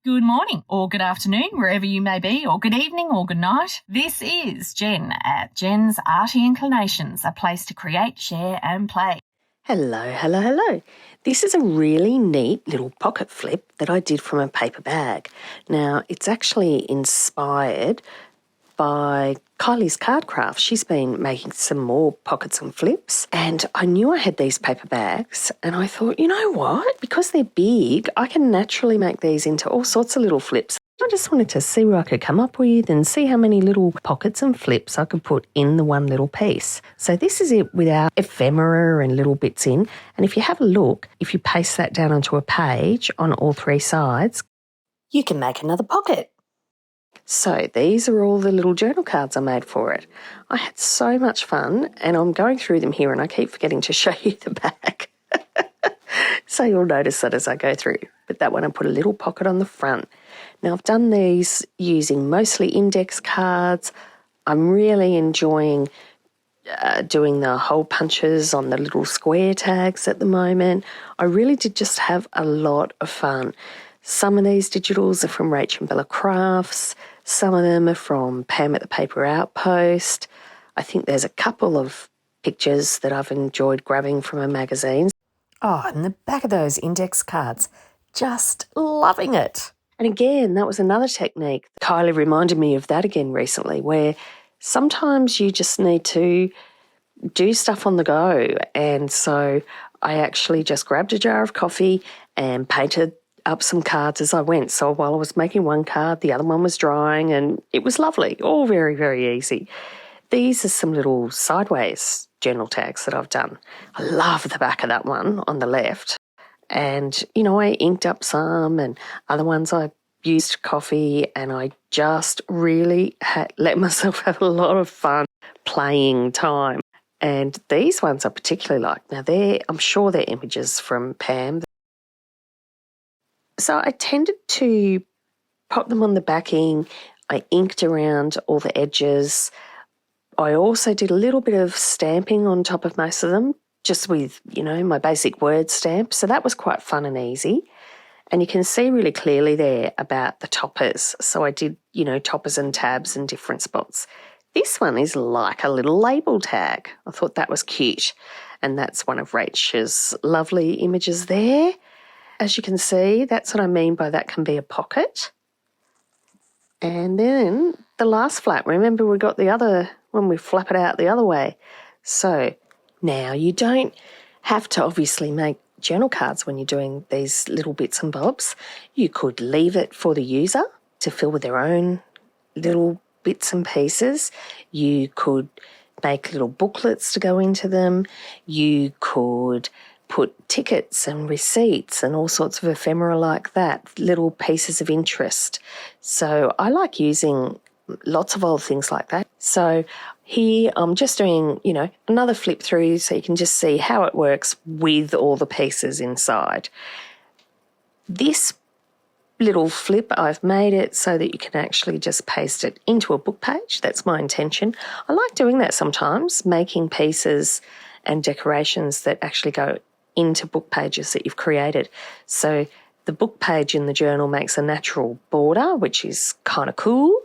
Good morning or good afternoon, wherever you may be, or good evening or good night. This is Jen at Jen's Arty Inclinations, a place to create, share and play. Hello. This is a really neat little pocket flip that I did from a paper bag. Now, it's actually inspired by KYLIE'S card craft. She's been making some more pockets and flips, and I knew I had these paper bags, and I thought, you know what? Because they're big, I can naturally make these into all sorts of little flips. I just wanted to see what I could come up with and see how many little pockets and flips I could put in the one little piece. So this is it with our ephemera and little bits in. And if you have a look, if you paste that down onto a page on all three sides, you can make another pocket. So these are all the little journal cards I made for it. I had so much fun, and I'm going through them here and I keep forgetting to show you the back. So you'll notice that as I go through. But that one I put a little pocket on the front. Now I've done these using mostly index cards. I'm really enjoying doing the hole punches on the little square tags at the moment. I really did just have a lot of fun. Some of these digitals are from Rach and Bella Crafts. Some of them are from Pam at the Paper Outpost. I think there's a couple of pictures that I've enjoyed grabbing from a magazine. Oh, and the back of those index cards, just loving it. And again, that was another technique. Kylie reminded me of that again recently, where sometimes you just need to do stuff on the go. And so I actually just grabbed a jar of coffee and painted up some cards as I went. So while I was making one card, the other one was drying, and it was lovely. All very, very easy. These are some little sideways journal tags that I've done. I love the back of that one on the left. And, you know, I inked up some, and other ones I used coffee, and I just really let myself have a lot of fun playing time. And these ones I particularly like. Now, I'm sure they're images from Pam. So I tended to pop them on the backing. I inked around all the edges. I also did a little bit of stamping on top of most of them, just with, you know, my basic word stamp. So that was quite fun and easy. And you can see really clearly there about the toppers. So I did, you know, toppers and tabs in different spots. This one is like a little label tag. I thought that was cute. And that's one of Rachel's lovely images there. As you can see, that's what I mean by that can be a pocket. And then the last flap, remember we got the other, when we flap it out the other way. So now you don't have to obviously make journal cards when you're doing these little bits and bobs. You could leave it for the user to fill with their own little bits and pieces. You could make little booklets to go into them. You could put tickets and receipts and all sorts of ephemera like that, little pieces of interest. So I like using lots of old things like that. So here I'm just doing, you know, another flip through so you can just see how it works with all the pieces inside. This little flip, I've made it so that you can actually just paste it into a book page. That's my intention. I like doing that sometimes, making pieces and decorations that actually go into book pages that you've created. So the book page in the journal makes a natural border, which is kind of cool.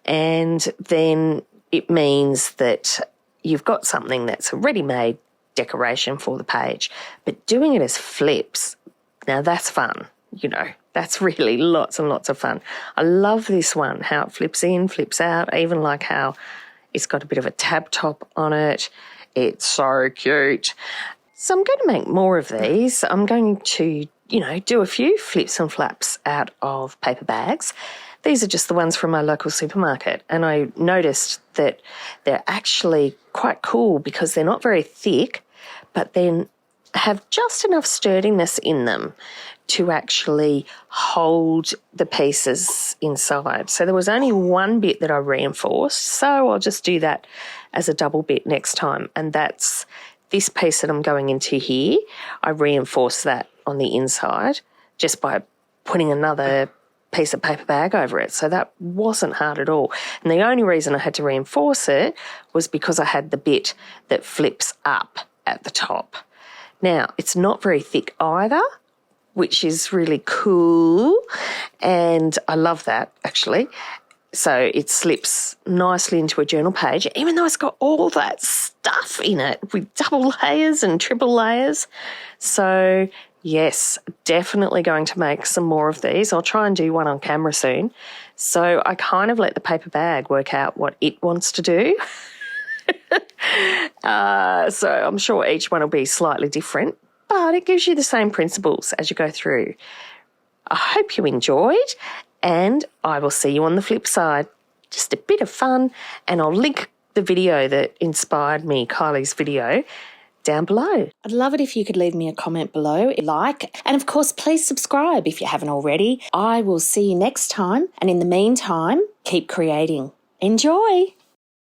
And then it means that you've got something that's a ready-made decoration for the page. But doing it as flips, now that's fun, you know. That's really lots and lots of fun. I love this one, how it flips in, flips out. I even like how it's got a bit of a tab top on it. It's so cute. So I'm going to make more of these. I'm going to, you know, do a few flips and flaps out of paper bags. These are just the ones from my local supermarket, and I noticed that they're actually quite cool because they're not very thick, but then have just enough sturdiness in them to actually hold the pieces inside. So there was only one bit that I reinforced, so I'll just do that as a double bit next time, and that's this piece that I'm going into here. I reinforced that on the inside just by putting another piece of paper bag over it. So that wasn't hard at all. And the only reason I had to reinforce it was because I had the bit that flips up at the top. Now, it's not very thick either, which is really cool. And I love that, actually. So it slips nicely into a journal page, even though it's got all that stuff in it with double layers and triple layers. So yes, definitely going to make some more of these. I'll try and do one on camera soon. So I kind of let the paper bag work out what it wants to do. So I'm sure each one will be slightly different, but it gives you the same principles as you go through. I hope you enjoyed, and I will see you on the flip side. Just a bit of fun, and I'll link the video that inspired me, Kylie's video, down below. I'd love it if you could leave me a comment below, like, and of course, please subscribe if you haven't already. I will see you next time, and in the meantime, keep creating. Enjoy!